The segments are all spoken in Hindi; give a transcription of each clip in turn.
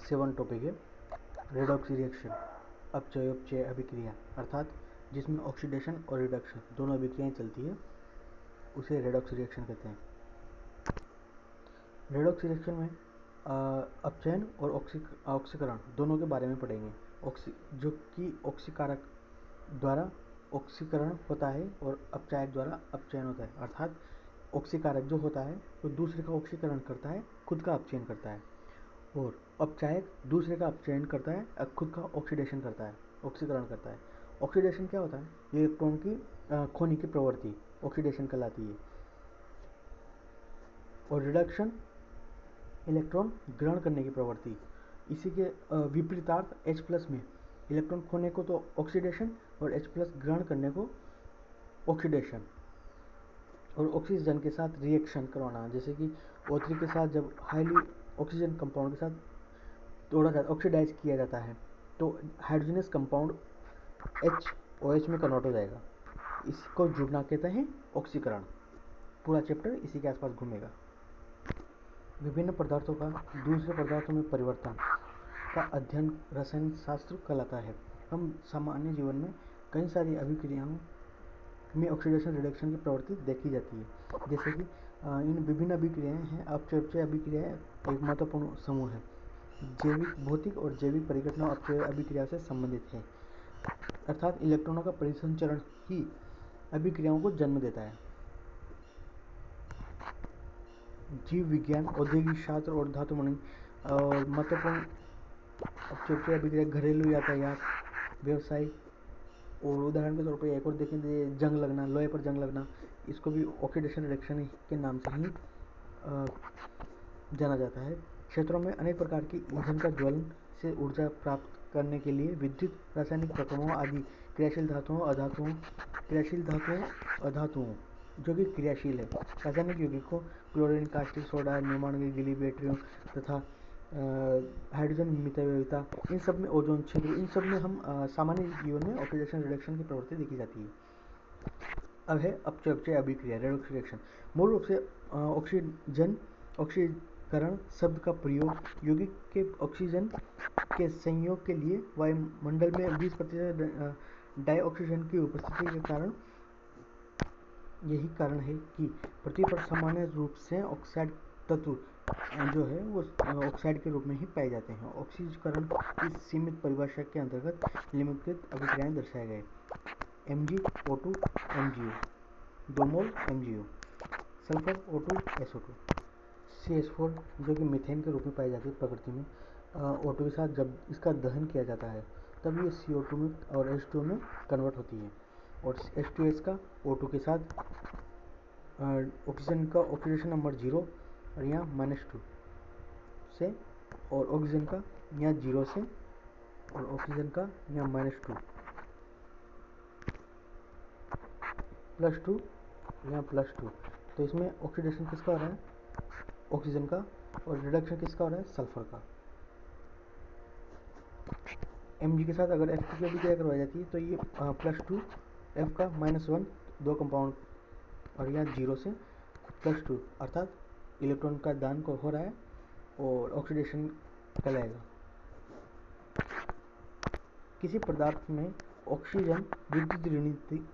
7 टॉपिक है रेडॉक्स रिएक्शन, अपचयोपचय अभिक्रिया, अर्थात जिसमें ऑक्सीडेशन और रिडक्शन दोनों अभिक्रियाएं चलती है उसे रेडॉक्स रिएक्शन कहते हैं। रेडॉक्स रिएक्शन में अपचयन और ऑक्सीकरण दोनों के बारे में पढ़ेंगे। जो कि ऑक्सीकारक द्वारा ऑक्सीकरण होता है और अपचायक द्वारा अपचयन होता है, अर्थात ऑक्सीकारक जो होता है वो दूसरे का ऑक्सीकरण करता है, खुद का अपचयन करता है, और अपचायक दूसरे का अपचयन करता है, खुद का ऑक्सीडेशन करता है, ऑक्सीकरण करता है। ऑक्सीडेशन क्या होता है? इलेक्ट्रॉन की खोने की प्रवृत्ति ऑक्सीडेशन कहलाती है, और रिडक्शन इलेक्ट्रॉन ग्रहण करने की प्रवृत्ति। इसी के विपरीतार्थ H+ में इलेक्ट्रॉन खोने को तो ऑक्सीडेशन और H+ ग्रहण करने को ऑक्सीडेशन। और ऑक्सीजन के साथ रिएक्शन करवाना, जैसे कि O3 के साथ जब हाईली ऑक्सीजन कंपाउंड के साथ तोड़ा जाता ऑक्सीडाइज किया जाता है तो हाइड्रोजनस कंपाउंड HOH में कन्वर्ट हो जाएगा। इसको जुड़ना कहते हैं ऑक्सीकरण। पूरा चैप्टर इसी के आसपास घूमेगा। विभिन्न पदार्थों का दूसरे पदार्थों में परिवर्तन का अध्ययन रसायन शास्त्र कहलाता है। हम सामान्य जीवन में कई सारी अभिक्रियाओं में ऑक्सीडेशन रिडक्शन की प्रवृत्ति देखी जाती है, जैसे कि इन विभिन्न अभिक्रियाएं हैं। अपचयोपचय अभिक्रियाएं एक महत्वपूर्ण समूह है। जैविक, भौतिक और जैविक परिघटना अपचय अभिक्रिया से संबंधित है, अर्थात इलेक्ट्रॉनों का परिसंचरण ही अभिक्रियाओं को जन्म देता है। जीव विज्ञान, औद्योगिक शास्त्र और धातुमणि और महत्वपूर्ण अपचयोपचय अभिक्रिया घरेलू यातायात, व्यवसाय, और उदाहरण के तौर पर एक और देखें जंग लगना, लोहे पर जंग लगना, इसको भी ऑक्सीडेशन रिडक्शन के नाम से ही जाना जाता है। क्षेत्रों में अनेक प्रकार की ईंधन का ज्वलन से ऊर्जा प्राप्त करने के लिए विद्युत, रासायनिक प्रक्रमों आदि क्रियाशील धातुओं, अधातुओं जो कि क्रियाशील है, रासायनिक यौगिकों, क्लोरीन, कास्टिक सोडा, निर्माण की गीली बैटरियों तथा हाइड्रोजन मितव्ययिता, इन सब में ओजोन छिद्र, इन सब में हम सामान्य जीवन में ऑक्सीडेशन रिडक्शन की प्रवृत्ति देखी जाती है। अब है अपचयोपचय अभिक्रिया, रेडॉक्स रिएक्शन। मूल रूप से ऑक्सीकरण शब्द का प्रयोग यौगिक के ऑक्सीजन के संयोग के लिए वायुमंडल में 20% डाइऑक्सीजन की उपस्थिति के कारण, यही कारण है कि पृथ्वी पर सामान्य रूप से ऑक्साइड तत्व जो है वो ऑक्साइड के रूप में ही पाए जाते हैं। ऑक्सीकरण की सीमित परिभाषा के अंतर्गत निम्नलिखित अभिक्रियाएं दर्शाए गए। MgO2 MgO, 2 मोल MgO, sulphur O2 SO2, CH4 जो कि मीथेन के रूप में पाई जाती है प्रकृति में। O2 के साथ जब इसका दहन किया जाता है तब ये CO2 में और H2O में कन्वर्ट होती है, और H2S का O2 के साथ ऑक्सीजन का ऑक्सीडेशन नंबर 0 और यहाँ -2 से, और ऑक्सीजन का यहाँ 0 से, और ऑक्सीजन का यहाँ -2, +2 यहाँ +2। तो इसमें ऑक्सीडेशन किसका हो रहा है? ऑक्सीजन का। और रिडक्शन किसका हो रहा है? सल्फर का। Mg के साथ अगर F2 की अभिक्रिया करवाई जाती है तो ये +2 F का -1, 2 कंपाउंड, और यहाँ 0 से +2, अर्थात इलेक्ट्रॉन का दान को हो रहा है और ऑक्सीडेशन कहलाएगा। किसी पदार्थ में ऑक्सीजन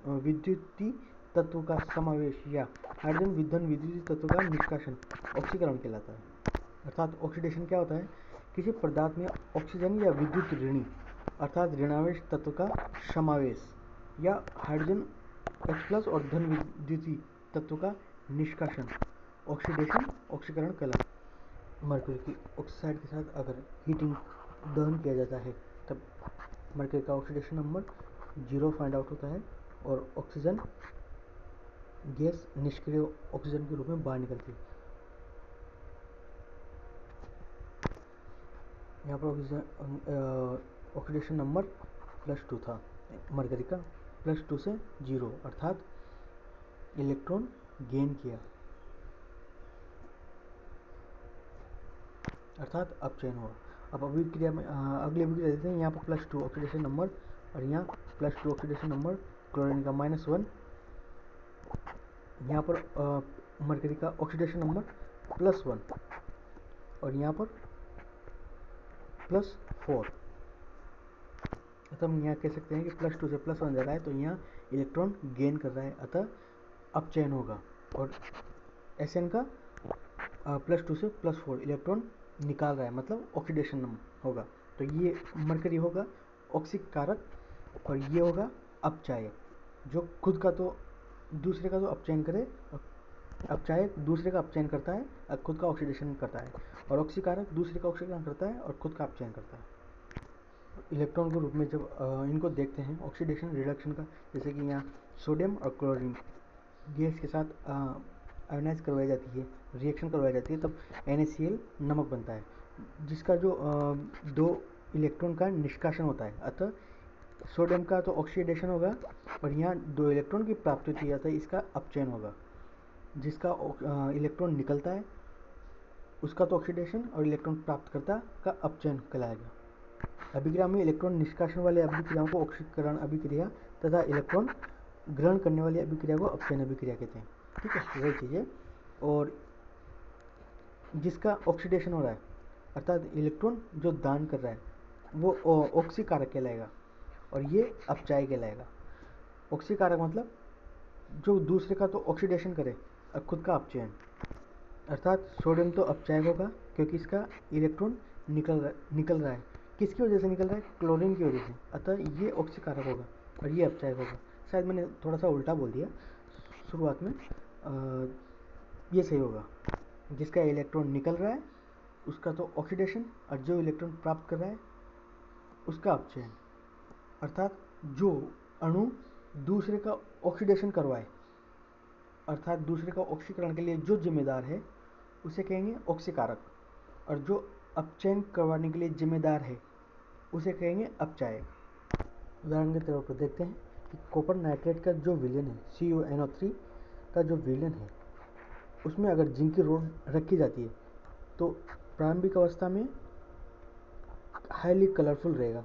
विद्युतीय तत्व का समावेश या हाइड्रोजन विद्युत विद्युतीय तत्व का निष्कासन ऑक्सीकरण कहलाता है। अर्थात ऑक्सीडेशन क्या होता है? किसी पदार्थ में ऑक्सीजन या विद्युत ऋणी अर्थात ऋणावेश तत्व का समावेश या हाइड्रोजन H+ और धन विद्युतीय तत्व का निष्कासन ऑक्सीडेशन ऑक्सीकरण कहलाता है। मरकरी की ऑक्साइड के साथ अगर हीटिंग दहन किया जाता है तब मरकरी का ऑक्सीडेशन नंबर 0 फाइंड आउट होता है और ऑक्सीजन गैस निष्क्रिय ऑक्सीजन के रूप में बाहर निकलती है। यहाँ पर ऑक्सीडेशन नंबर +2 था मरकरी का, +2 से 0, अर्थात इलेक्ट्रॉन गेन किया, अर्थात अपचयन हुआ। अब अभिक्रिया में अगली अभिक्रिया देते हैं। यहाँ पर +2 ऑक्सीडेशन नंबर और यहाँ +2 ऑक्सीडेशन नंबर, क्लोरीन का -1, यहाँ पर मरकरी का ऑक्सीडेशन नंबर +1 और यहाँ पर +4। अतः हम यहाँ कह सकते हैं कि +2 से +1 जा रहा है तो यहाँ इलेक्ट्रॉन गेन कर रहा है, अतः अपचयन होगा। और Sn का +2 से +4 इलेक्ट्रॉन निकाल रहा है, मतलब ऑक्सीडेशन होगा। तो ये मरकरी होगा ऑक्सीकारक और ये होगा अपचायक, जो खुद का तो दूसरे का तो अपचयन करे, अपचायक दूसरे का अपचयन करता है और खुद का ऑक्सीडेशन करता है, और ऑक्सीकारक दूसरे का ऑक्सीकरण करता है और खुद का अपचयन करता है। इलेक्ट्रॉन के रूप में जब इनको देखते हैं ऑक्सीडेशन रिडक्शन का, जैसे कि यहाँ सोडियम और क्लोरीन गैस के साथ आयोनाइज करवाई जाती है, रिएक्शन करवाई जाती है, तब NaCl नमक बनता है, जिसका जो 2 इलेक्ट्रॉन का निष्कासन होता है। अतः सोडियम का तो ऑक्सीडेशन होगा और यहाँ 2 इलेक्ट्रॉन की प्राप्ति होती है, अतः इसका अपचयन होगा। जिसका इलेक्ट्रॉन निकलता है उसका तो ऑक्सीडेशन और इलेक्ट्रॉन प्राप्तकर्ता का अपचयन कहलाएगा। अभिक्रिया में इलेक्ट्रॉन निष्कासन वाले अभिक्रियाओं को ऑक्सीकरण अभिक्रिया तथा इलेक्ट्रॉन ग्रहण करने वाली अभिक्रिया को अपचयन अभिक्रिया कहते हैं। ठीक है, वही चीज़ है। और जिसका ऑक्सीडेशन हो रहा है अर्थात इलेक्ट्रॉन जो दान कर रहा है वो ऑक्सीकारक कहलाएगा और ये अपचायक कहलाएगा। ऑक्सीकारक मतलब जो दूसरे का तो ऑक्सीडेशन करे और खुद का अपचयन, अर्थात सोडियम तो अपचायक होगा क्योंकि इसका इलेक्ट्रॉन निकल रहा है। किसकी वजह से निकल रहा है? क्लोरीन की वजह से, अतः ये ऑक्सीकारक होगा और ये अपचायक होगा। शायद मैंने थोड़ा सा उल्टा बोल दिया शुरुआत में, ये सही होगा। जिसका इलेक्ट्रॉन निकल रहा है उसका तो ऑक्सीडेशन और जो इलेक्ट्रॉन प्राप्त कर रहा है उसका अपचयन, अर्थात जो अणु दूसरे का ऑक्सीडेशन करवाए अर्थात दूसरे का ऑक्सीकरण के लिए जो जिम्मेदार है उसे कहेंगे ऑक्सीकारक, और जो अपचयन करवाने के लिए जिम्मेदार है उसे कहेंगे अपचायक। उदाहरण के तौर पर देखते हैं कि कॉपर नाइट्रेट का जो विलयन है CuNO3 का जो विलयन है उसमें अगर जिंक की रोड रखी जाती है तो प्रारंभिक अवस्था में हाईली कलरफुल रहेगा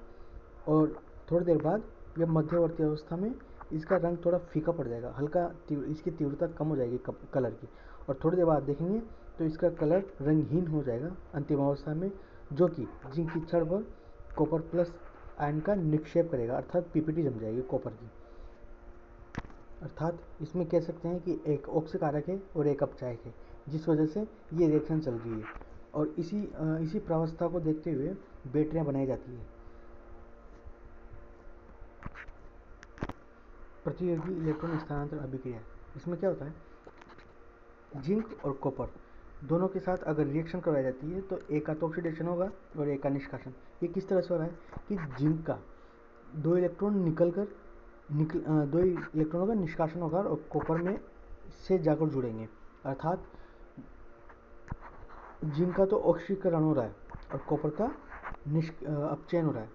और थोड़ी देर बाद या मध्यवर्ती अवस्था में इसका रंग थोड़ा फीका पड़ जाएगा, हल्का इसकी तीव्रता कम हो जाएगी कलर की, और थोड़ी देर बाद देखेंगे तो इसका कलर रंगहीन हो जाएगा अंतिम अवस्था में, जो कि जिंक की छड़ पर कॉपर प्लस आयन का निक्षेप करेगा, अर्थात PPT जम जाएगी कॉपर की। अर्थात इसमें कह सकते हैं कि एक ऑक्सीकारक है और एक अपचायक है, जिस वजह से ये रिएक्शन चल रही है। और इसी प्रावस्था को देखते हुए बैटरियाँ बनाई जाती है। प्रतियोगी इलेक्ट्रॉन स्थानांतरण अभिक्रिया, इसमें क्या होता है, जिंक और कॉपर दोनों के साथ अगर रिएक्शन करवाई जाती है तो एक का तो ऑक्सीडेशन होगा और एक का निष्कासन। ये किस तरह से हो रहा है कि जिंक का 2 इलेक्ट्रॉन दो इलेक्ट्रॉनों का निष्कासन होगा और कॉपर में से जाकर जुड़ेंगे, अर्थात जिंक का तो ऑक्सीकरण हो रहा है और कॉपर का अपचयन हो रहा है,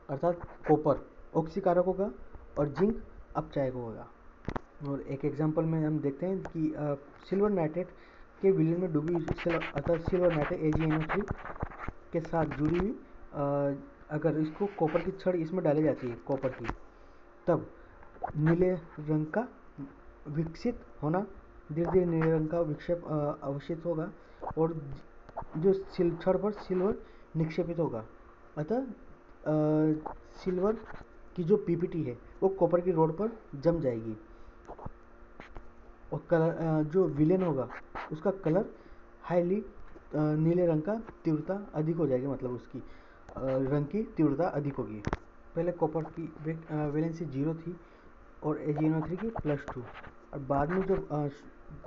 अर्थात कॉपर ऑक्सीकारक होगा और जिंक अपचायक होगा। और एक एग्जांपल में हम देखते हैं कि सिल्वर नाइट्रेट के विलयन में डूबी अर्थात सिल्वर नाइट्रेट AgNO3 के साथ जुड़ी हुई अगर इसको कॉपर की छड़ इसमें डाली जाती है कॉपर की, तब नीले रंग का विकसित होना, धीरे धीरे नीले रंग का विक्षेप अवशित होगा और जो छड़ पर सिल्वर निक्षेपित होगा, अतः सिल्वर की जो PPT है वो कॉपर की रोड पर जम जाएगी और कलर जो विलेन होगा उसका कलर हाईली नीले रंग का तीव्रता अधिक हो जाएगी, मतलब उसकी रंग की तीव्रता अधिक होगी। पहले कॉपर की वैलेंसी 0 थी और AgNO3 की +2, और बाद में जो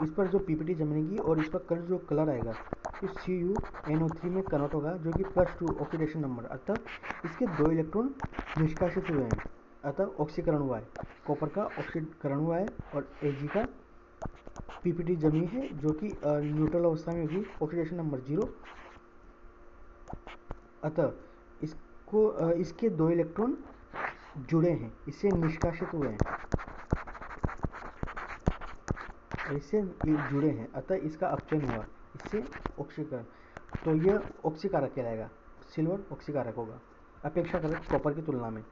इस पर जो PPT जमेगी और इस पर जो कलर आएगा तो CuNO3 में कन्वर्ट होगा, जो कि +2 ऑक्सीडेशन नंबर, अतः इसके 2 इलेक्ट्रॉन निष्कासित हुए हैं, अतः ऑक्सीकरण हुआ है, कॉपर का ऑक्सीकरण हुआ है और Ag का PPT जमी है जो कि न्यूट्रल अवस्था में होगी, ऑक्सीडेशन नंबर 0, अतः इसके 2 इलेक्ट्रॉन जुड़े हैं, इससे निष्कासित हुए हैं, इससे जुड़े हैं, अतः इसका अपचयन हुआ, इससे ऑक्सीकरण, तो यह ऑक्सीकारक कहलाएगा, सिल्वर ऑक्सीकारक होगा अपेक्षाकृत कॉपर की तुलना में।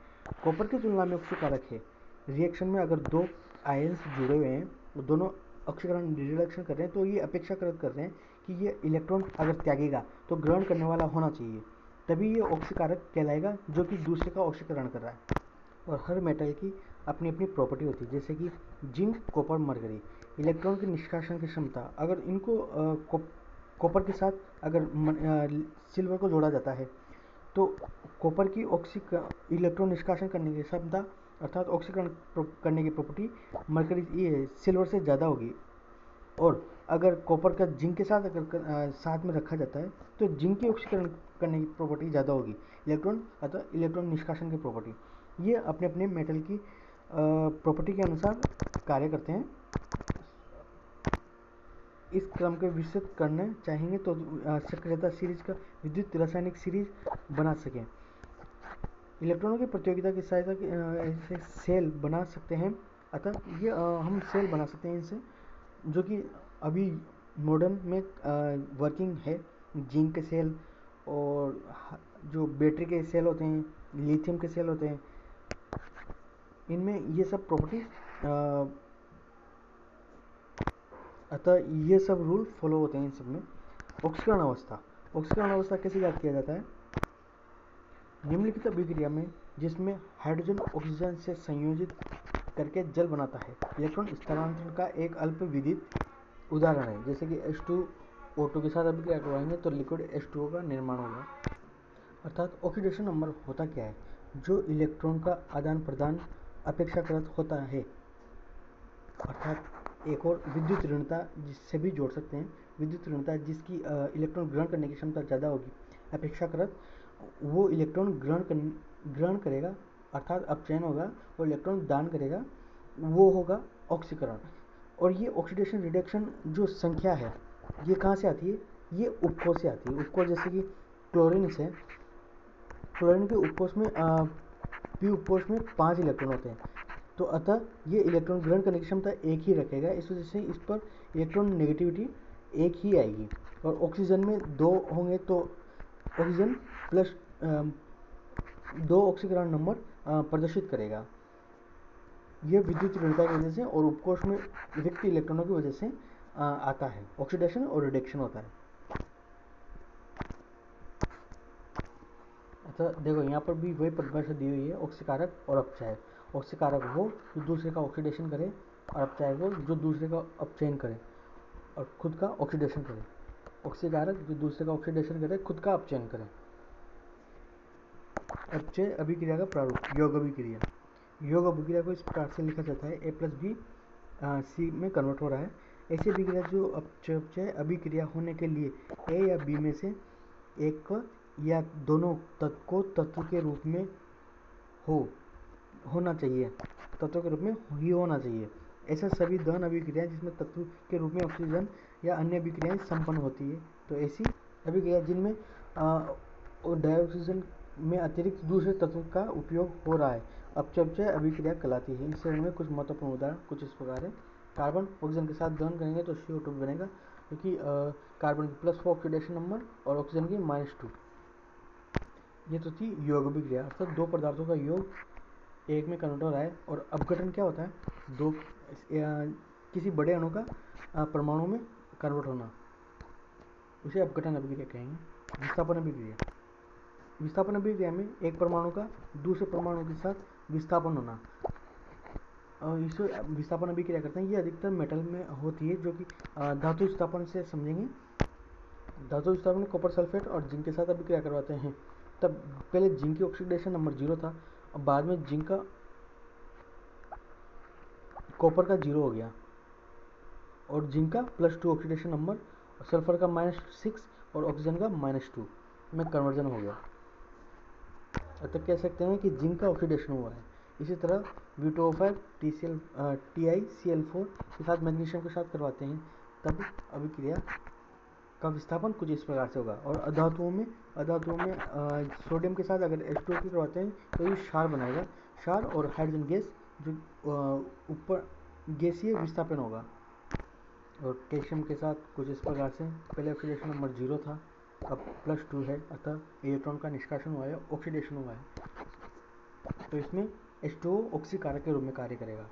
कॉपर की तुलना में ऑक्सीकारक है। रिएक्शन में अगर 2 आयन्स जुड़े हुए हैं, दोनों ऑक्सीकरण रिडक्शन कर रहे हैं, तो ये अपेक्षाकृत कर रहे हैं कि ये इलेक्ट्रॉन अगर त्यागेगा तो ग्रहण करने वाला होना चाहिए, तभी ये ऑक्सीकारक कहलाएगा जो कि दूसरे का ऑक्सीकरण कर रहा है। और हर मेटल की अपनी अपनी प्रॉपर्टी होती है, जैसे कि जिंक, कॉपर, मरकरी। इलेक्ट्रॉन की निष्कासन की क्षमता, अगर इनको कॉपर के साथ अगर सिल्वर को जोड़ा जाता है तो कॉपर की इलेक्ट्रॉन निष्कासन करने की क्षमता अर्थात ऑक्सीकरण करने की प्रॉपर्टी मरकरी ये सिल्वर से ज़्यादा होगी। और अगर कॉपर का जिंक के साथ अगर साथ में रखा जाता है तो जिंक की ऑक्सीकरण करने की प्रॉपर्टी ज़्यादा होगी इलेक्ट्रॉन, अतः इलेक्ट्रॉन निष्कासन की प्रॉपर्टी। ये अपने अपने मेटल की प्रॉपर्टी के अनुसार कार्य करते हैं। इस क्रम के विस्तृत करना चाहेंगे तो सक्रियता सीरीज का विद्युत रासायनिक सीरीज बना सकें। इलेक्ट्रॉनों की प्रतियोगिता की सहायता ऐसे सेल बना सकते हैं, अतः ये हम सेल बना सकते हैं इनसे, जो कि अभी मॉडर्न में वर्किंग है। जिंक के सेल और जो बैटरी के सेल होते हैं, लिथियम के सेल होते हैं, इनमें ये सब प्रॉपर्टी अतः ये सब रूल फॉलो होते हैं इन सब में। ऑक्सीकरण अवस्था, ऑक्सीकरण अवस्था कैसे याद किया जाता है? निम्नलिखित अभिक्रिया में जिसमें हाइड्रोजन ऑक्सीजन से संयोजित करके जल बनाता है, इलेक्ट्रॉन स्थानांतरण का एक अल्प विदित उदाहरण है। जैसे कि H2O2 के साथ अभिक्रिया करवाएंगे तो लिक्विड H2O का निर्माण होगा। अर्थात ऑक्सीडेशन नंबर होता क्या है? जो इलेक्ट्रॉन का आदान प्रदान अपेक्षाकृत होता है, अर्थात एक और विद्युत ऋणता जिससे भी जोड़ सकते हैं। विद्युत ऋणता जिसकी इलेक्ट्रॉन ग्रहण करने की क्षमता ज़्यादा होगी अपेक्षाकृत, वो इलेक्ट्रॉन ग्रहण करेगा अर्थात अपचयन होगा, और इलेक्ट्रॉन दान करेगा, वो होगा ऑक्सीकरण। और ये ऑक्सीडेशन रिडक्शन जो संख्या है ये कहाँ से आती है? ये उपकोष से आती है। उपकोष जैसे कि क्लोरीन से, क्लोरीन के उपकोष में पी उपकोष में 5 इलेक्ट्रॉन होते हैं, तो अतः ये इलेक्ट्रॉन ग्रहण करने की क्षमता एक ही रखेगा, इस वजह से इस पर इलेक्ट्रॉन नेगेटिविटी एक ही आएगी। और ऑक्सीजन में 2 होंगे तो ऑक्सीजन प्लस 2 ऑक्सीकरण नंबर प्रदर्शित करेगा। यह विद्युत ऋणता की वजह से और उपकोष में रिक्त इलेक्ट्रॉनों की वजह से आता है। ऑक्सीडेशन और रिडक्शन होता है। अच्छा देखो, यहाँ पर भी वही परिभाषा दी हुई है, ऑक्सीकारक और अपचायक। ऑक्सीकारक वो जो दूसरे का ऑक्सीडेशन करे, और अपचायक वो जो दूसरे का अपचयन करे और खुद का ऑक्सीडेशन करे। ऑक्सीकारक जो दूसरे का ऑक्सीडेशन करे, खुद का अपचयन करे। अपचय अभिक्रिया का प्रारूप, योग अभिक्रिया। योग अभिक्रिया को इस प्रकार से लिखा जाता है, A+B C में कन्वर्ट हो रहा है। ऐसी अभिक्रिया जो अपचय अभिक्रिया होने के लिए A या B में से एक या दोनों तत्व के रूप में होना चाहिए, तत्व के रूप में ही होना चाहिए। ऐसा सभी दहन अभिक्रियाएं जिसमें तत्व के रूप में ऑक्सीजन या अन्य अभिक्रियाएं संपन्न होती है। तो ऐसी अभिक्रिया जिनमें डाइऑक्सीजन में अतिरिक्त दूसरे तत्व का उपयोग हो रहा है, अपचय अभिक्रिया कहलाती है। इस श्रेणी में कुछ महत्वपूर्ण उदाहरण कुछ इस प्रकार है। कार्बन ऑक्सीजन के साथ दहन करेंगे तो CO2 बनेगा, क्योंकि कार्बन की +4 ऑक्सीडेशन नंबर और ऑक्सीजन की -2। ये तो थी योग अभिक्रिया, अर्थात दो पदार्थों का योग एक में कन्वर्ट हो रहा है। और अपघटन क्या होता है? किसी बड़े अणु का परमाणु में कन्वर्ट होना, उसे अपघटन अभिक्रिया कहेंगे। विस्थापन अभिक्रिया, विस्थापन अभिक्रिया में एक परमाणु का दूसरे परमाणु के साथ विस्थापन होना, इसे विस्थापन अभिक्रिया करते हैं। ये अधिकतर मेटल में होती है, जो कि धातु विस्थापन से समझेंगे। धातु विस्थापन में कॉपर सल्फेट और जिंक के साथ अभिक्रिया करवाते हैं। तब पहले जिंक की ऑक्सीडेशन नंबर 0 था, और बाद में जिंक का कॉपर का 0 हो गया, और जिंक का +2 ऑक्सीडेशन नंबर, सल्फर का -6 और ऑक्सीजन का -2 में कन्वर्जन हो गया। अतः कह सकते हैं कि जिंक का ऑक्सीडेशन हुआ है। इसी तरह ब्यूटोफाइव TiCl4 के साथ मैग्नीशियम के साथ करवाते हैं, तब अभिक्रिया का विस्थापन कुछ इस प्रकार से होगा। और अधातुओं में सोडियम के साथ अगर H2O करवाते हैं तो ये क्षार बनाएगा। क्षार और हाइड्रोजन गैस जो ऊपर गैसीय विस्थापन होगा। और कैल्शियम के साथ कुछ इस प्रकार से, पहले ऑक्सीडेशन नंबर 0 था, अब +2 है, अतः इलेक्ट्रॉन का निष्कासन हुआ है, ऑक्सीडेशन हुआ है। तो इसमें H2O ऑक्सीकारक के रूप में कार्य करेगा।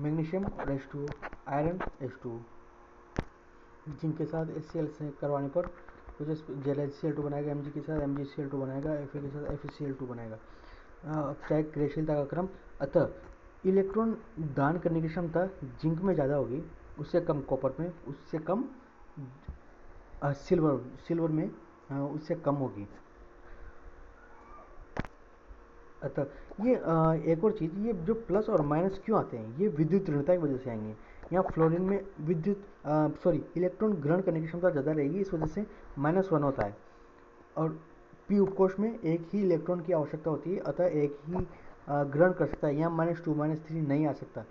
मैग्नीशियम और H2O, आयरन H2O, जिंक के साथ HCl से करवाने पर तो जैसे ZnCl2 बनाएगा Mg के साथ, MgCl2 बनाएगा Fa के साथ, FeCl2 बनाएगा। अपचायक क्रियाशीलता का क्रम, अतः इलेक्ट्रॉन दान करने की क्षमता जिंक में ज़्यादा होगी, उससे कम कॉपर में, उससे कम सिल्वर में उससे कम होगी। अतः ये एक और चीज़, ये जो प्लस और माइनस क्यों आते हैं, ये विद्युत ऋणता की वजह से आएंगे। यहाँ फ्लोरीन में इलेक्ट्रॉन ग्रहण करने की क्षमता ज़्यादा रहेगी, इस वजह से -1 होता है। और पी उपकोष में एक ही इलेक्ट्रॉन की आवश्यकता होती है, अतः एक ही ग्रहण कर सकता है। यहाँ -2 -3 नहीं आ सकता।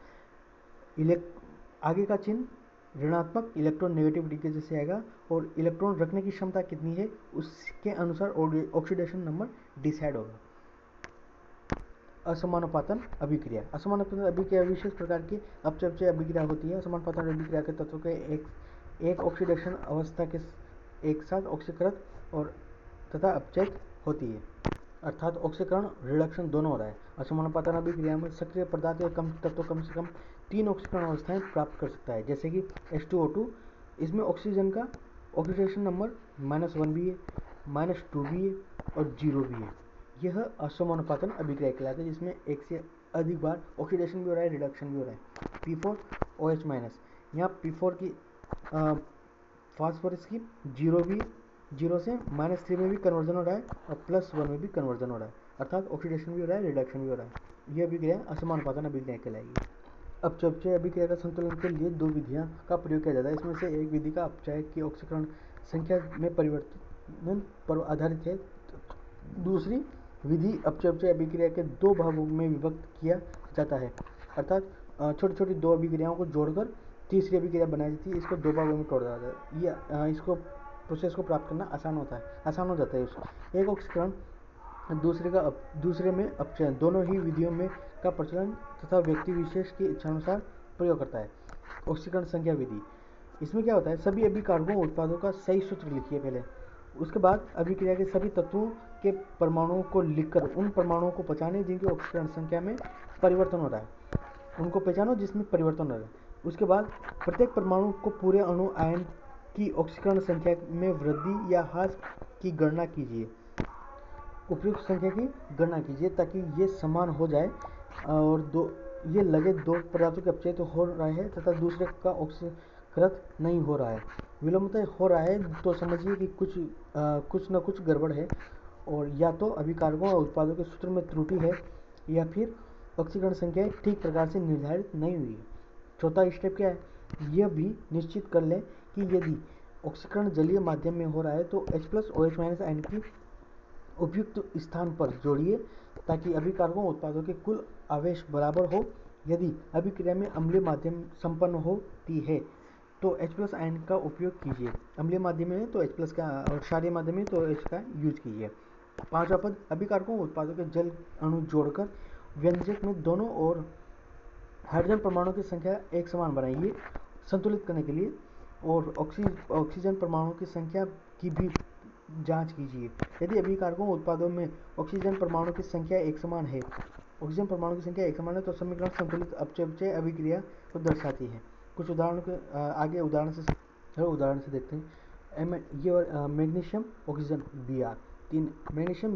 आगे का चिन्ह ऋणात्मक इलेक्ट्रॉन नेगेटिविटी के जैसे आएगा, और इलेक्ट्रॉन रखने की क्षमता कितनी है उसके अनुसार ऑक्सीडेशन नंबर डिसाइड होगा। असमानुपातन अभिक्रिया। असमानुपातन अभिक्रिया विशेष प्रकार की अपचय अभिक्रिया होती है। असमानुपातन अभिक्रिया के तत्वों के एक ऑक्सीडेशन अवस्था के एक साथ ऑक्सीकृत और तथा अपचय होती है, अर्थात ऑक्सीकरण रिडक्शन दोनों हो रहा है। असमानुपातन अभिक्रिया में सक्रिय पदार्थ या कम तत्व कम से कम 3 ऑक्सीकरण अवस्थाएं प्राप्त कर सकता है, जैसे कि H2O2। इसमें ऑक्सीजन का ऑक्सीडेशन नंबर -1 भी है, -2 भी है और 0 भी है। यह असमानुपातन अभिक्रिया कहलाता है, जिसमें एक से अधिक बार ऑक्सीडेशन भी हो रहा है, रिडक्शन भी हो रहा है। P4OH-। यहाँ P4 की फास्फोरस की 0 भी, 0 से -3 में भी कन्वर्जन हो रहा है और +1 में भी कन्वर्जन हो रहा है, अर्थात ऑक्सीडेशन भी हो रहा है, रिडक्शन भी हो रहा है। यह अभिक्रिया असमानुपातन अभिक्रिया कहलाएगी। अपचय अभिक्रिया का संतुलन के लिए 2 विधियां का प्रयोग किया जाता है। इसमें से एक विधि का अपचय की ऑक्सीकरण संख्या में परिवर्तन पर आधारित है। दूसरी विधि अपचय अभिक्रिया के 2 भागों में विभक्त किया जाता है, अर्थात छोटी छोटी 2 अभिक्रियाओं को जोड़कर तीसरी अभिक्रिया बनाई जाती है। इसको 2 भागों में तोड़ दिया जाता है। ये इसको प्रोसेस को प्राप्त करना आसान हो जाता है। उसको एक ऑक्सीकरण दूसरे में अपचयन, दोनों ही विधियों में का प्रचलन तथा व्यक्ति विशेष की इच्छानुसार प्रयोग करता है। ऑक्सीकरण संख्या विधि, इसमें क्या होता है, सभी अभिकारकों उत्पादों का सही सूत्र लिखिए पहले, उसके बाद अभिक्रिया के सभी तत्वों के परमाणुओं को लिखकर उन परमाणुओं को पहचाने जिनकी ऑक्सीकरण संख्या में परिवर्तन हो रहा है, उनको पहचानो जिसमें परिवर्तन हो रहा है। उसके बाद प्रत्येक परमाणु को पूरे अणु आयन की ऑक्सीकरण संख्या में वृद्धि या ह्रास की गणना कीजिए, उपयुक्त संख्या की गणना कीजिए ताकि ये समान हो जाए और ये लगे 2 पदार्थों के अपचय तो हो रहा है तथा दूसरे का ऑक्सीकृत नहीं हो रहा है। विलंबतः हो रहा है तो समझिए कि कुछ न कुछ गड़बड़ है, और या तो अभिकारकों और उत्पादों के सूत्र में त्रुटि है या फिर ऑक्सीकरण संख्या ठीक प्रकार से निर्धारित नहीं हुई है। चौथा स्टेप क्या है, यह भी निश्चित कर लें कि यदि ऑक्सीकरण जलीय माध्यम में हो रहा है तो H+OH- आयन की उपयुक्त स्थान पर जोड़िए ताकि अभिकारकों उत्पादों के कुल आवेश बराबर हो। यदि अभिक्रिया में अम्लीय माध्यम संपन्न होती है तो H+ आयन का उपयोग कीजिए, अम्लीय माध्यम में तो H+ का, और क्षारीय माध्यम में तो H का यूज कीजिए। 5वां पद, अभिकारकों उत्पादों के जल अणु जोड़कर व्यंजक में दोनों ओर हाइड्रोजन परमाणुओं की संख्या एक समान बनाइए संतुलित करने के लिए, और ऑक्सीजन परमाणुओं की संख्या की भी जांच कीजिए। यदि अभिकारकों उत्पादों में ऑक्सीजन परमाणु की संख्या एक समान है तो समीकरण संतुलित अपचय अभिक्रिया को दर्शाती है। कुछ उदाहरणों के आगे उदाहरण से देखते हैं। ये magnesium oxygen Br, 3 magnesium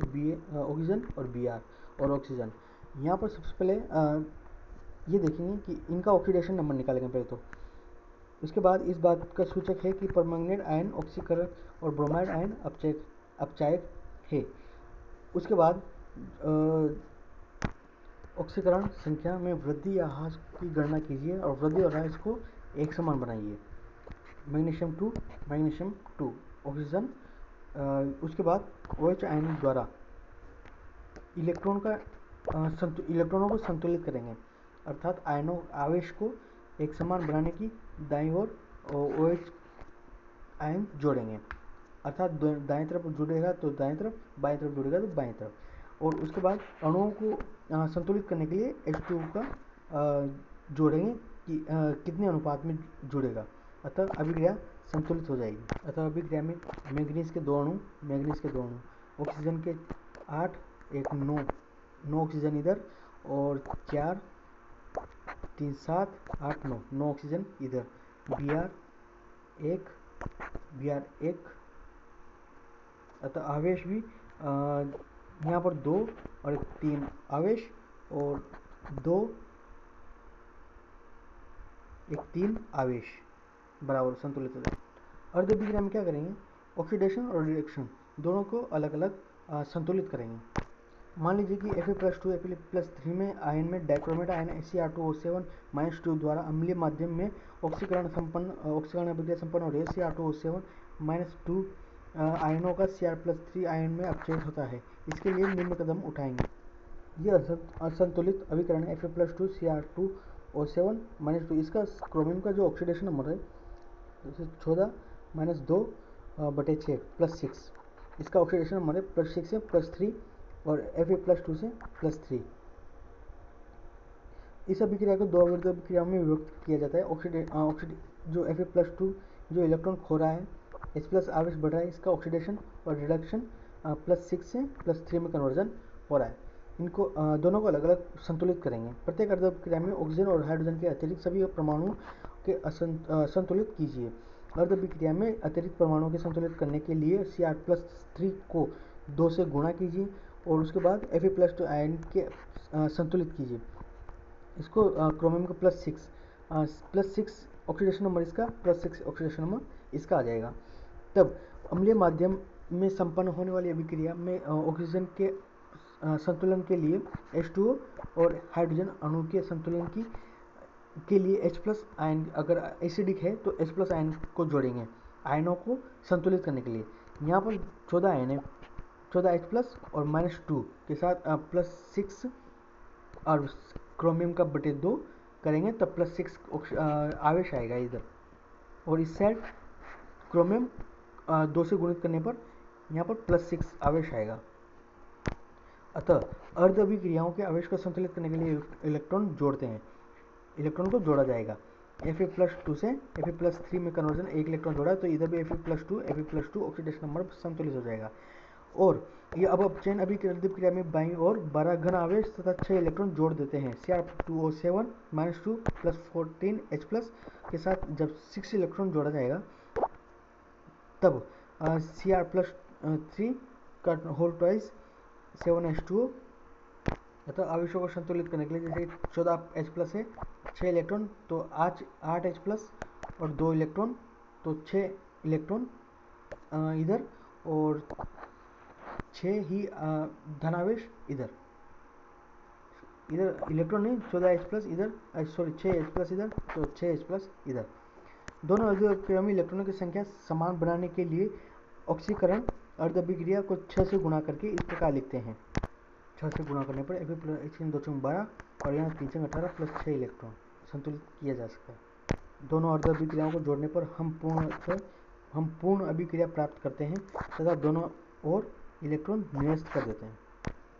oxygen और Br और ऑक्सीजन। यहाँ पर सबसे पहले ये देखेंगे कि इनका ऑक्सीडेशन नंबर निकालेंगे पहले तो। उसके बाद इस बात का सूचक है कि परमैंगनेट आयन ऑक्सीकरण और ब्रोमाइड आयन अपचायक है। उसके बाद ऑक्सीकरण संख्या में वृद्धि या ह्रास की गणना कीजिए और वृद्धि और ह्रास को एक समान बनाइए। Magnesium 2 oxygen. उसके बाद OH आयन द्वारा इलेक्ट्रॉनों को संतुलित करेंगे, अर्थात आवेश को एक समान बनाने की दाईं ओर OH आयन जोड़ेंगे, अर्थात दाएं तरफ जुड़ेगा तो दाएं तरफ, बाएं तरफ जुड़ेगा तो बाएं तरफ। और उसके बाद अणुओं को संतुलित करने के लिए H2 का जोड़ेंगे कि कितने अनुपात में जुड़ेगा, अतः अभिक्रिया संतुलित हो जाएगी। अतः अभिक्रिया में मैंगनीज के 2 अणु, ऑक्सीजन के 8, एक 9 ऑक्सीजन इधर, और 4, 3, 7, 8, 9 ऑक्सीजन इधर। Br 1 अतः आवेश भी यहाँ पर 2 और 3 आवेश और 2 एक 3 आवेश बराबर संतुलित हो जाए। अर्धविक्रिया में क्या करेंगे, ऑक्सीडेशन और रिडक्शन दोनों को अलग अलग संतुलित करेंगे। मान लीजिए कि Fe+2 Fe+3 में आयन में डाइक्रोमेट आयन Cr2O7-2 द्वारा अम्लीय माध्यम में ऑक्सीकरण अभिक्रिया संपन्न हो रही है। Cr2O7-2 आयनों का Cr+3 आयन में अपचयन होता है। इसके लिए निम्न कदम उठाएंगे। यह असंतुलित अभिकरण है Fe+2 Cr2O7-2। इसका क्रोमियम का जो ऑक्सीडेशन नंबर है 14-2/6 +6। इसका ऑक्सीडेशन नंबर है +6 से +3 और Fe+2 से +3। इस अभिक्रिया को दो अवरोध अभिक्रियाओं में विभक्त किया जाता है। जो Fe+2 जो इलेक्ट्रॉन खो रहा है, H+ आवेश बढ़ रहा है, इसका ऑक्सीडेशन और रिडक्शन +6 से +3 में कन्वर्जन हो रहा है। इनको दोनों को अलग अलग संतुलित करेंगे। प्रत्येक अर्ध अभिक्रिया में ऑक्सीजन और हाइड्रोजन के अतिरिक्त सभी परमाणु के संतुलित कीजिए। अर्ध अभिक्रिया में अतिरिक्त परमाणुओं के संतुलित करने के लिए Cr+3 को 2 से गुणा कीजिए और उसके बाद Fe+2 आयन के संतुलित कीजिए। इसको क्रोमियम का +6 ऑक्सीडेशन नंबर इसका +6 ऑक्सीडेशन नंबर इसका आ जाएगा। तब अम्लीय माध्यम में संपन्न होने वाली अभिक्रिया में ऑक्सीजन के संतुलन के लिए H2O और हाइड्रोजन अणु के संतुलन के लिए H+ आयन, अगर एसिडिक है तो H+ आयन को जोड़ेंगे आयनों को संतुलित करने के लिए। यहाँ पर 14 आयन है, 14 H+ और -2 के साथ +6 और क्रोमियम का बटे 2 करेंगे तब +6 आवेश आएगा इधर। और इस साइड क्रोमियम 2 से गुणित करने पर यहाँ पर +6 आवेश आएगा। अतः अर्ध अभिक्रियाओं के आवेश को संतुलित करने के लिए इलेक्ट्रॉन जोड़ते हैं, इलेक्ट्रॉन को जोड़ा जाएगा। Fe+2 से Fe+3 में कन्वर्जन, एक इलेक्ट्रॉन जोड़ा तो इधर भी Fe+2 ऑक्सीडेशन नंबर संतुलित हो जाएगा। और ये अब अपचयन अभिक्रिया में बाईं ओर 12 घन आवेश तथा 6 इलेक्ट्रॉन जोड़ देते हैं। Cr2O7-2 + 14 H+ के साथ जब 6 इलेक्ट्रॉन जोड़ा जाएगा तब Cr+3 का होल ट्वाइस 7H2O। अतः आवेशों को संतुलित करने के लिए जैसे 14 H+ है, 6 इलेक्ट्रॉन तो 8 H+ और 2 इलेक्ट्रॉन तो 6 इलेक्ट्रॉन इधर और 6 ही धनावेश इधर इलेक्ट्रॉन नहीं, 14 H+ इधर, सॉरी 6 H+ इधर तो 6 H+ इधर। दोनों अर्ध अभिक्रिया में इलेक्ट्रॉनों की संख्या समान बनाने के लिए ऑक्सीकरण अर्ध अभिक्रिया को 6 से गुणा करके इस प्रकार लिखते हैं। 6 से गुणा करने पर Fe+2 12 और यहाँ 3 18 + 6 इलेक्ट्रॉन संतुलित किया जा सकता है। दोनों अर्ध अभिक्रियाओं को जोड़ने पर हम पूर्ण अभिक्रिया प्राप्त करते हैं तथा दोनों ओर इलेक्ट्रॉन निरस्त कर देते हैं।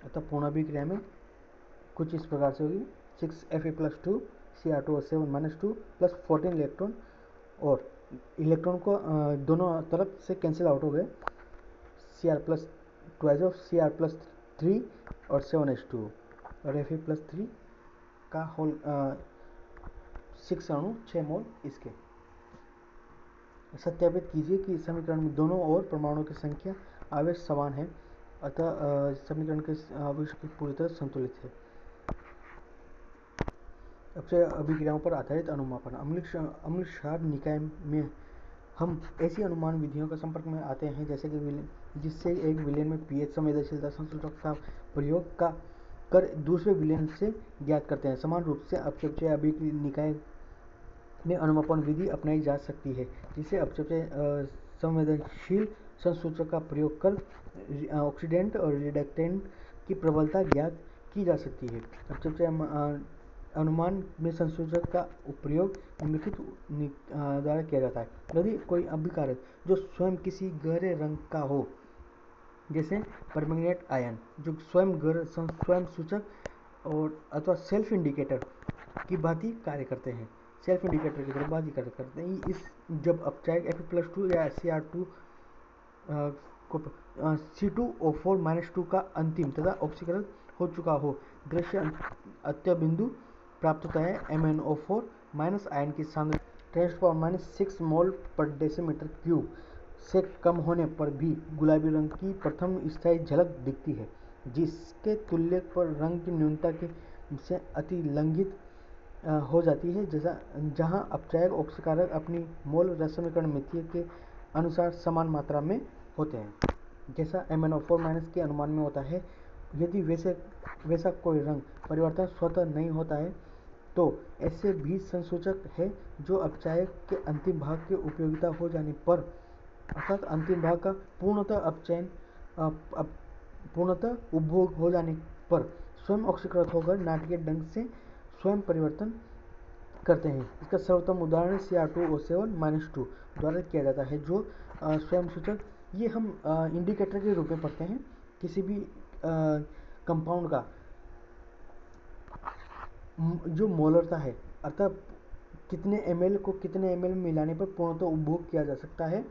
अतः पूर्ण अभिक्रिया में कुछ इस प्रकार से होगी, 6 Fe+2 Cr2O7-2 + 14 इलेक्ट्रॉन, और इलेक्ट्रॉन को दोनों तरफ से कैंसिल आउट हो गए, Cr+3 और 7H2 और Fe+3 का होल 6 अणु 6 मोल इसके। सत्यापित कीजिए कि समीकरण में दोनों ओर परमाणुओं की संख्या आवेश समान है, अतः समीकरण के आवेश पूरी तरह संतुलित है। अपचय अभिक्रियाओं पर आधारित अनुमापन। अम्ल क्षार निकाय में हम ऐसी अनुमान विधियों के संपर्क में आते हैं जैसे कि जिससे एक विलेन में pH संवेदनशीलता संसूचक का प्रयोग कर दूसरे विलेन से ज्ञात करते हैं। समान रूप से अपचय अभिक्रिया निकाय में अनुमापन विधि अपनाई जा सकती है जिससे अपचय संवेदनशील संसूचक का प्रयोग कर ऑक्सीडेंट और रिडक्टेंट की प्रबलता ज्ञात की जा सकती है। अपचय अनुमान में संसूचक का उपयोग निम्नलिखित द्वारा किया जाता है। यदि कोई अभिकारक जो स्वयं किसी गहरे रंग का हो, जैसे परमैंगनेट आयन जो स्वयं सूचक और अथवा सेल्फ इंडिकेटर की भांति कार्य करते हैं, सेल्फ इंडिकेटर की तरह भांति कार्य करते हैं, इस जब अपचायक Fe+2 या Cr2 को C2O4-2 का अंतिम तथा ऑक्सीकरण हो चुका हो, दृश्य अंत्य बिंदु प्राप्त होता है। MnO4- आयन की सांद्रता 10⁻⁻6 मोल/डेसीमीटर क्यूब से कम होने पर भी गुलाबी रंग की प्रथम स्थायी झलक दिखती है, जिसके तुल्य पर रंग की न्यूनता के से अतिलंघित हो जाती है, जैसा जहां अपचायक ऑक्सीकारक अपनी मोल रसमीकरण मिति के अनुसार समान मात्रा में होते हैं, जैसा MnO4- के अनुमान में होता है। यदि वैसा कोई रंग परिवर्तन स्वतः नहीं होता है तो ऐसे भी संसूचक है जो अपचायक के अंतिम भाग के उपयोगिता हो जाने पर, अर्थात अंतिम भाग का पूर्णतः उपभोग हो जाने पर स्वयं ऑक्सीकृत होकर नाटकीय ढंग से स्वयं परिवर्तन करते हैं। इसका सर्वोत्तम उदाहरण Cr2O7-2 द्वारा किया जाता है, जो स्वयं सूचक ये हम इंडिकेटर के रूप में पढ़ते हैं किसी भी कंपाउंड का जो मोलरता है, अर्थात कितने ml को कितने ml में मिलाने पर पूर्णतः उपभोग किया जा सकता है,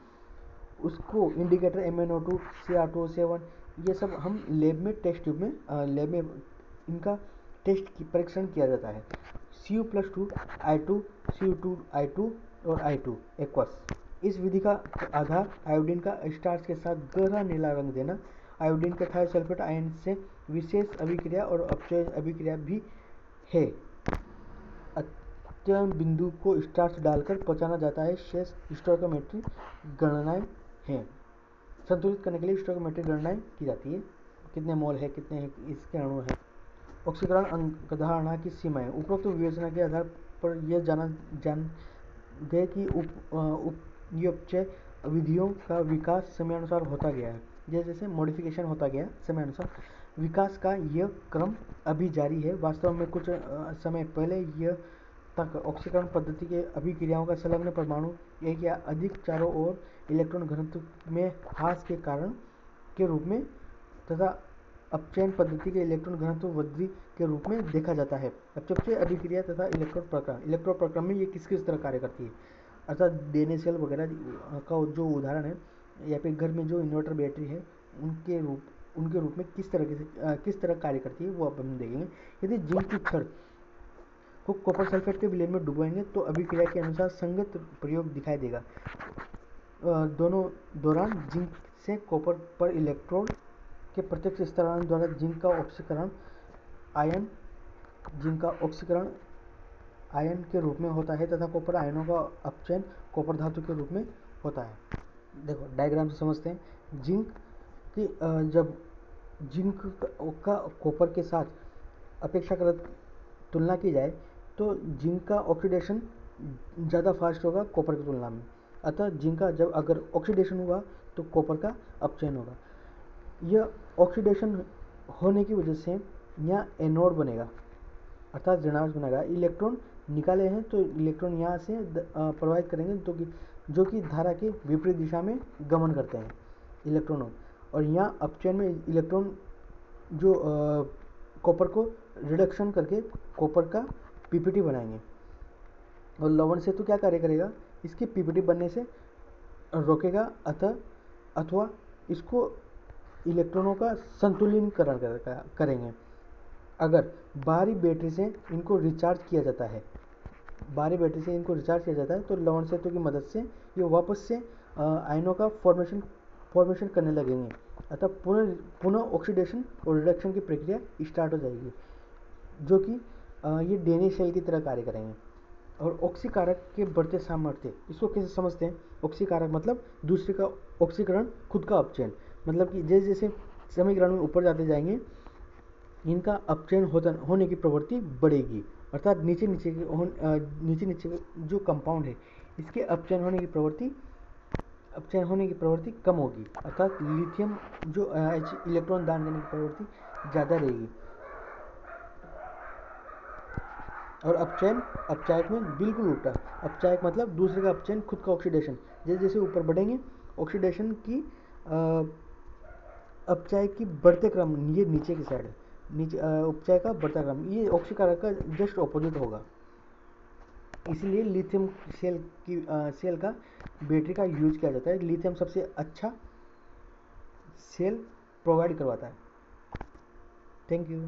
उसको इंडिकेटर MnO2, Cr2O7 ये सब हम लैब में टेस्ट ट्यूब में लैब में इनका टेस्ट परीक्षण किया जाता है। Cu+2 I2 Cu2 I2 और I2 एक्वस। इस विधि का आधार आयोडीन का स्टार्च के साथ गहरा नीला रंग देना, आयोडीन के थायोसल्फेट आयन से विशेष अभिक्रिया और अपचय अभिक्रिया भी है। अत्यंत बिंदु को स्टार्च डालकर पचाना जाता है। शेष स्टोइकोमेट्री गणनाएं हैं। संतुलित करने के लिए स्टोइकोमेट्रिक गणनाएं की जाती है, कितने मोल है, कितने है इसके अणु है। ऑक्सीकरण अवधारणा की सीमाएं। उपरोक्त विवेचना के आधार पर यह जान गए कि उपचय विधियों का विकास समयानुसार होता गया है। जैसे जैसे मॉडिफिकेशन होता गया समयानुसार, विकास का यह क्रम अभी जारी है। वास्तव में कुछ समय पहले यह तक ऑक्सीकरण पद्धति के अभिक्रियाओं का संलग्न परमाणु एक या अधिक चारों ओर इलेक्ट्रॉन घनत्व में ह्रास के कारण के रूप में तथा अपचयन पद्धति के इलेक्ट्रॉन घनत्व वृद्धि के रूप में देखा जाता है। अपचय अभिक्रिया तथा इलेक्ट्रॉन प्रक्रम में ये किस किस तरह कार्य करती है, अर्थात डीएनए सेल वगैरह का जो उदाहरण है, या फिर घर में जो इन्वर्टर बैटरी है उनके रूप में किस तरह कार्य करती है, वो अब हम देखेंगे। यदि जिंक की छड़ को कॉपर सल्फेट के विलयन में डुबोएंगे तो अभिक्रिया के अनुसार संगत प्रयोग दिखाई देगा। दोनों दौरान जिंक से कॉपर पर इलेक्ट्रोड के प्रत्यक्ष स्थानांतरण द्वारा जिंक का ऑक्सीकरण आयन के रूप में होता है तथा कॉपर आयनों का अपचयन कॉपर धातु के रूप में होता है। देखो डायग्राम से समझते हैं। जिंक की जब जिंक का कॉपर के साथ अपेक्षाकृत तुलना की जाए तो जिंक का ऑक्सीडेशन ज़्यादा फास्ट होगा कॉपर की तुलना में। अतः जिंक का जब अगर ऑक्सीडेशन हुआ तो कॉपर का अपचयन होगा। यह ऑक्सीडेशन होने की वजह से यहाँ एनोड बनेगा, अर्थात ऋणांश बनेगा। इलेक्ट्रॉन निकाले हैं तो इलेक्ट्रॉन यहाँ से प्रवाहित करेंगे तो जो कि धारा के विपरीत दिशा में गमन करते हैं इलेक्ट्रॉनों, और यहाँ अपचयन में इलेक्ट्रॉन जो कॉपर को रिडक्शन करके कॉपर का पीपीटी बनाएंगे। और लवण सेतु क्या कार्य करेगा, इसकी पीपीटी बनने से रोकेगा अथवा इसको इलेक्ट्रॉनों का संतुलिनीकरण करेंगे। अगर बाहरी बैटरी से इनको रिचार्ज किया जाता है तो लवण सेतु की मदद से ये वापस से आयनों का फॉर्मेशन करने लगेंगे, अतः पुनः ऑक्सीडेशन और रिडक्शन की प्रक्रिया स्टार्ट हो जाएगी, जो कि ये डीएनए सेल की तरह कार्य करेंगे। और ऑक्सीकारक के बढ़ते सामर्थ्य, इसको कैसे समझते हैं। ऑक्सीकारक मतलब दूसरे का ऑक्सीकरण, खुद का अपचयन, मतलब कि जैसे जैसे समीकरण में ऊपर जाते जाएंगे इनका अपचयन होने की प्रवृत्ति बढ़ेगी, अर्थात नीचे नीचे जो कंपाउंड है इसके अपचयन होने की प्रवृत्ति कम होगी, अर्थात लिथियम जो इलेक्ट्रॉन दान देने की प्रवृत्ति ज़्यादा रहेगी। और अपचायक में बिल्कुल उल्टा। अपचायक मतलब दूसरे का अपचयन, खुद का ऑक्सीडेशन। जैसे जैसे ऊपर बढ़ेंगे ऑक्सीडेशन की अपचायक की बढ़ते क्रम ये नीचे की साइड है, नीचे उपचाय का बढ़ता क्रम, ये ऑक्सीकारक का जस्ट ऑपोजिट होगा। इसलिए लिथियम सेल का बैटरी का यूज किया जाता है। लिथियम सबसे अच्छा सेल प्रोवाइड करवाता है। Thank you.